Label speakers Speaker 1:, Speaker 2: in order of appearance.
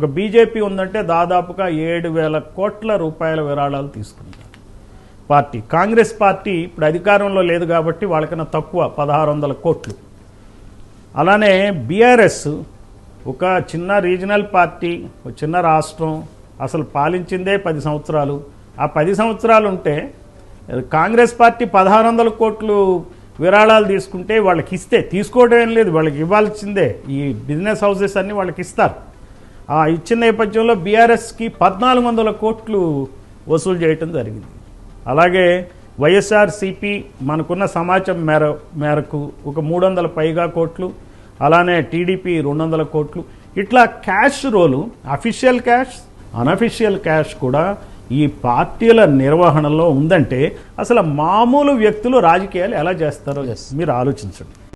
Speaker 1: ఒక బీజేపీ ఉందంటే దాదాపుగా 7,000 కోట్ల రూపాయల విరాళాలు తీసుకుంటారు పార్టీ. కాంగ్రెస్ పార్టీ ఇప్పుడు అధికారంలో లేదు కాబట్టి వాళ్ళకన్నా తక్కువ 1,600 కోట్లు. అలానే బీఆర్ఎస్ ఒక చిన్న రీజనల్ పార్టీ, ఒక చిన్న రాష్ట్రం, అసలు పాలించిందే 10 సంవత్సరాలు. ఆ 10 సంవత్సరాలు ఉంటే కాంగ్రెస్ పార్టీ 1,600 కోట్లు విరాళాలు తీసుకుంటే వాళ్ళకి ఇస్తే, తీసుకోవడం ఏం లేదు, వాళ్ళకి ఇవ్వాల్సిందే. ఈ బిజినెస్ హౌసెస్ అన్నీ వాళ్ళకి ఇస్తారు. ఆ ఇచ్చిన నేపథ్యంలో బీఆర్ఎస్కి 1,400 కోట్లు వసూలు చేయటం జరిగింది. అలాగే వైఎస్ఆర్సీపీ మనకున్న సమాచారం మేరకు ఒక 300 పైగా కోట్లు, అలానే టీడీపీ 200 కోట్లు, ఇట్లా క్యాష్ రోలు, అఫీషియల్ క్యాష్, అనఫీషియల్ క్యాష్ కూడా ఈ పార్టీల నిర్వహణలో ఉందంటే అసలు మామూలు వ్యక్తులు రాజకీయాలు ఎలా చేస్తారో మీరు ఆలోచించండి.